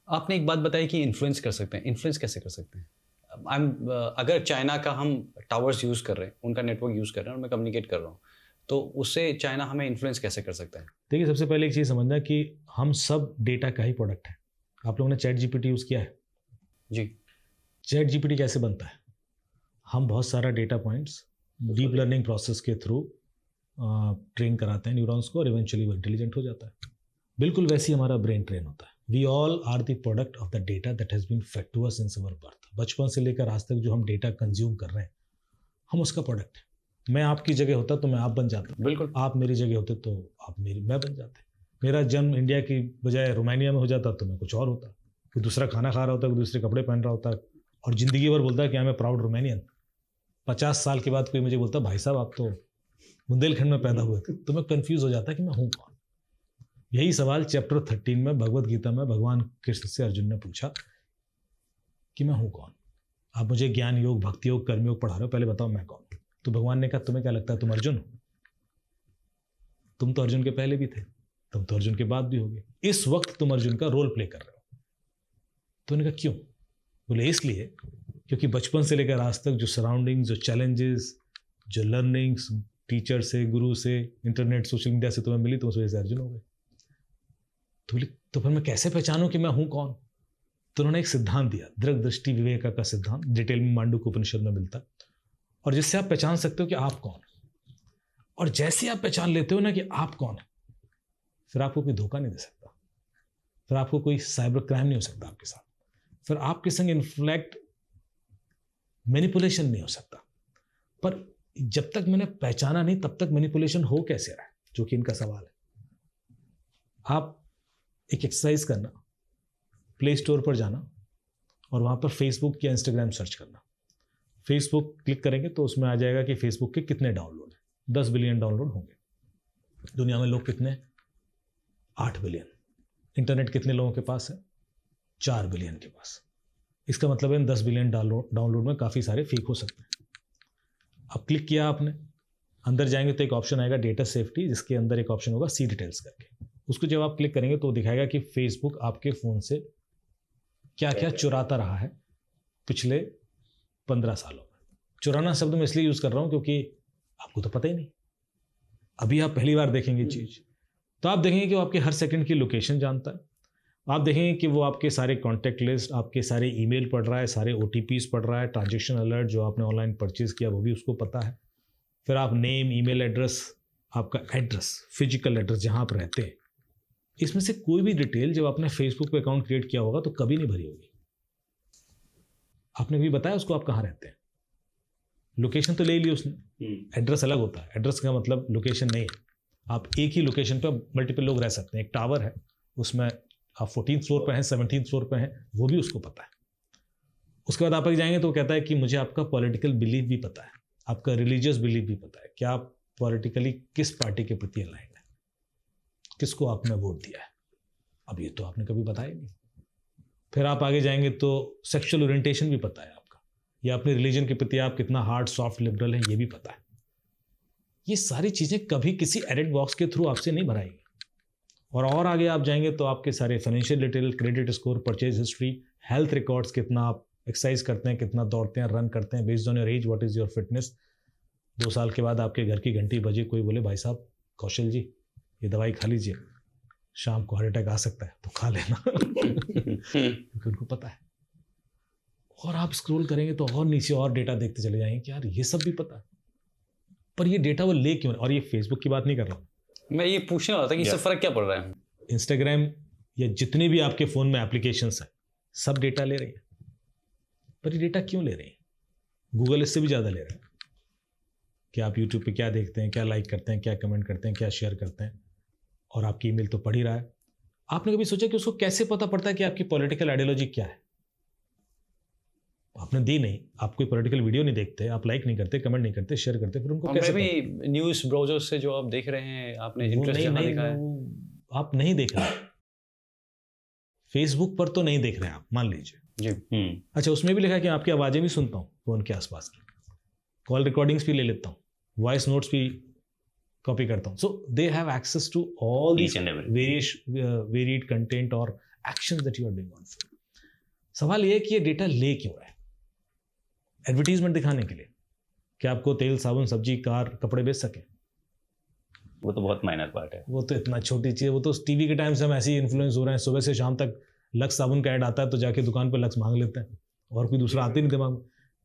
आपने एक बात बताई कि इन्फ्लुएंस कर सकते हैं, इन्फ्लुएंस कैसे कर सकते हैं? अगर चाइना का हम टावर्स यूज़ कर रहे हैं, उनका नेटवर्क यूज़ कर रहे हैं और मैं कम्युनिकेट कर रहा हूँ, तो उससे चाइना हमें इन्फ्लुएंस कैसे कर सकता है? देखिए, सबसे पहले एक चीज़ समझना कि हम सब डेटा का ही प्रोडक्ट है। आप लोगों ने चैट जीपीटी यूज़ किया है? जी। चैट जीपीटी कैसे बनता है? हम बहुत सारा data points deep learning process के थ्रू ट्रेन कराते हैं न्यूरॉन्स को और इवेंचुअली वो इंटेलिजेंट हो जाता है। बिल्कुल वैसे ही हमारा ब्रेन ट्रेन होता है। We all are the product of the data that has been fed to us since our birth. बचपन से लेकर आज तक जो हम डेटा कंज्यूम कर रहे हैं, हम उसका प्रोडक्ट हैं। मैं आपकी जगह होता तो मैं आप बन जाता, बिल्कुल। आप मेरी जगह होते तो आप मैं बन जाते। मेरा जन्म इंडिया की बजाय रोमानिया में हो जाता तो मैं कुछ और होता, कोई दूसरा खाना खा रहा होता, कोई दूसरे कपड़े पहन रहा होता और ज़िंदगी भर बोलता है कि I am a proud Romanian. 50 साल के बाद कोई मुझे बोलता, भाई साहब आप तो बुंदेलखंड में पैदा हुए थे, तो मैं कंफ्यूज हो जाता कि मैं हूँ कौन। यही सवाल चैप्टर 13 में भगवत गीता में भगवान कृष्ण से अर्जुन ने पूछा कि मैं हूँ कौन। आप मुझे ज्ञान योग, भक्ति योग, कर्म योग पढ़ा रहे हो, पहले बताओ मैं कौन। तो भगवान ने कहा, तुम्हें क्या लगता है तुम अर्जुन हो? तुम तो अर्जुन के पहले भी थे, तुम तो अर्जुन के बाद भी होगे, इस वक्त तुम अर्जुन का रोल प्ले कर रहे हो। तो उन्होंने कहा क्यों? बोले इसलिए क्योंकि बचपन से लेकर आज तक जो सराउंडिंग, जो चैलेंजेस, जो लर्निंग्स टीचर से, गुरु से, इंटरनेट, सोशल मीडिया से तुम्हें मिली, तो उस वजह से अर्जुन हो गए। तो बोले तो फिर मैं कैसे पहचानूं कि मैं हूं कौन? तो उन्होंने एक सिद्धांत दिया, दृग दृष्टि विवेका का सिद्धांत, डिटेल में मांडुक्य उपनिषद में मिलता है, और जिससे आप पहचान सकते हो कि आप कौन। और जैसे आप पहचान लेते हो ना कि आप कौन है, फिर आपको कोई धोखा नहीं दे सकता, फिर आपको कोई साइबर क्राइम नहीं हो सकता आपके साथ, फिर आपके संग इनफ्लैक्ट मैनिपुलेशन नहीं हो सकता। पर जब तक मैंने पहचाना नहीं तब तक मैनिपुलेशन हो कैसे रहा है, जो कि इनका सवाल है। आप एक एक्सरसाइज करना, प्ले स्टोर पर जाना और वहाँ पर फेसबुक या इंस्टाग्राम सर्च करना। फेसबुक क्लिक करेंगे तो उसमें आ जाएगा कि फेसबुक के कितने डाउनलोड हैं। 10 बिलियन डाउनलोड होंगे। दुनिया में लोग कितने? 8 बिलियन। इंटरनेट कितने लोगों के पास है? 4 बिलियन के पास। इसका मतलब है इन 10 बिलियन डाउनलोड में काफ़ी सारे फेक हो सकते हैं। अब क्लिक किया आपने, अंदर जाएंगे तो एक ऑप्शन आएगा डेटा सेफ्टी, जिसके अंदर एक ऑप्शन होगा सी डिटेल्स करके। उसको जब आप क्लिक करेंगे तो दिखाएगा कि फेसबुक आपके फ़ोन से क्या क्या चुराता रहा है पिछले 15 सालों में। चुराना शब्द मैं इसलिए यूज़ कर रहा हूँ क्योंकि आपको तो पता ही नहीं, अभी आप पहली बार देखेंगे चीज़, तो आप देखेंगे कि वो आपके हर सेकंड की लोकेशन जानता है। आप देखेंगे कि वो आपके सारे कॉन्टैक्ट लिस्ट, आपके सारे ईमेल पढ़ रहा है, सारे OTPs पढ़ रहा है, ट्रांजेक्शन अलर्ट जो आपने ऑनलाइन परचेज किया वो भी उसको पता है। फिर आप नेम, ईमेल एड्रेस, आपका एड्रेस, फिजिकल एड्रेस जहाँ आप रहते हैं, इसमें से कोई भी डिटेल जब आपने फेसबुक पे अकाउंट क्रिएट किया होगा तो कभी नहीं भरी होगी। आपने भी बताया उसको आप कहाँ रहते हैं, लोकेशन तो ले ली उसने, एड्रेस अलग होता है। एड्रेस का मतलब लोकेशन नहीं है। आप एक ही लोकेशन पर मल्टीपल लोग रह सकते हैं। एक टावर है, उसमें आप 14th फ्लोर पे हैं, 17th फ्लोर पे हैं, वो भी उसको पता है। उसके बाद आप आगे जाएंगे तो वो कहता है कि मुझे आपका पॉलिटिकल बिलीफ भी पता है, आपका रिलीजियस बिलीफ भी पता है, क्या आप पॉलिटिकली किस पार्टी के प्रति अलाइंड है, किसको आपने वोट दिया है। अब ये तो आपने कभी बताया नहीं। फिर आप आगे जाएंगे तो सेक्सुअल ओरिएंटेशन भी पता है आपका, या अपने रिलीजन के प्रति आप कितना हार्ड, सॉफ्ट, लिबरल है ये भी पता है। ये सारी चीज़ें कभी किसी एडिट बॉक्स के थ्रू आपसे नहीं भराएंगी। और आगे आप जाएंगे तो आपके सारे financial detail, credit score, purchase history, health records, कितना आप एक्सरसाइज करते हैं, कितना दौड़ते हैं, रन करते हैं, based on your age what is your fitness. 2 साल के बाद आपके घर की घंटी बजे, कोई बोले भाई साहब कौशल जी ये दवाई खा लीजिए, शाम को हार्ट अटैक आ सकता है, तो खा लेना क्योंकि उनको पता है। और आप स्क्रॉल करेंगे तो और नीचे और डेटा देखते चले जाएंगे कि यार ये सब भी पता है, पर ये डेटा वो ले क्यों? और ये फेसबुक की बात नहीं कर रहा हूँ मैं, ये पूछने वाला था कि इससे फ़र्क क्या पड़ रहा है। इंस्टाग्राम या जितने भी आपके फ़ोन में एप्लीकेशंस हैं सब डेटा ले रही है, पर ये डेटा क्यों ले रही है? गूगल इससे भी ज़्यादा ले रहा है कि आप यूट्यूब पे क्या देखते हैं, क्या लाइक करते हैं, क्या कमेंट करते हैं, क्या शेयर करते हैं, और आपकी ईमेल तो पढ़ ही रहा है। आपने कभी सोचा कि उसको कैसे पता पड़ता है कि आपकी पॉलिटिकल आइडियोलॉजी क्या है? आपने दी नहीं, आप कोई पॉलिटिकल वीडियो नहीं देखते, आप लाइक नहीं करते, कमेंट नहीं करते, शेयर करते, फिर उनको कैसे भी न्यूज़ ब्राउज़र से जो आप देख रहे हैं, आपने इंटरेस्ट जहाँ दिखा है, आप नहीं देख रहे। फेसबुक पर तो नहीं देख रहे हैं आप, मान लीजिए जी। अच्छा, उसमें भी लिखा है कि आपकी आवाज़ें भी सुनता हूँ फ़ोन के आसपास की, कॉल रिकॉर्डिंग्स भी ले लेता हूँ, वॉइस नोट्स भी कॉपी करता हूँ। So they have access to all this varied content और actions that you are doing on food. सवाल ये है कि ये डेटा ले क्यों रहा है? एडवर्टीजमेंट दिखाने के लिए कि आपको तेल, साबुन, सब्जी, कार, कपड़े बेच सके? वो तो बहुत माइनर पार्ट है। वो तो इतना छोटी चीज़ है। वो तो टीवी के टाइम से हम ऐसे ही इन्फ्लुएंस हो रहे हैं, सुबह से शाम तक लक्स साबुन का ऐड आता है तो जाके दुकान पर लक्स मांग लेते हैं, और कोई दूसरा आते नहीं दिमाग में।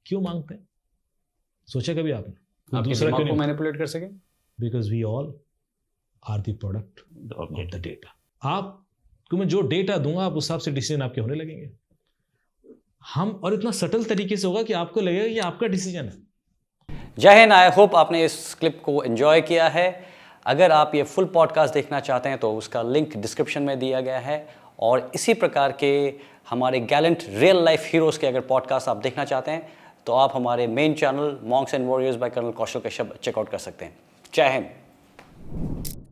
क्यों मांगते हैं? सोचा कभी आपने? आपके दूसरा दिमाग क्यों को नहीं? मैनिपुलेट कर सके? Because we all are the product of the data. आपको मैं जो डेटा दूंगा आप उस हिसाब से डिसीजन आपके होने लगेंगे। हम और इतना सटल तरीके से होगा कि आपको लगेगा कि आपका डिसीजन है। जय हिंद। आई होप आपने इस क्लिप को एंजॉय किया है। अगर आप ये फुल पॉडकास्ट देखना चाहते हैं तो उसका लिंक डिस्क्रिप्शन में दिया गया है, और इसी प्रकार के हमारे गैलेंट रियल लाइफ हीरोज़ के अगर पॉडकास्ट आप देखना चाहते हैं तो आप हमारे main channel Monks and Warriors by colonel Kaushal Kashyap check out कर सकते हैं। जय हिंद।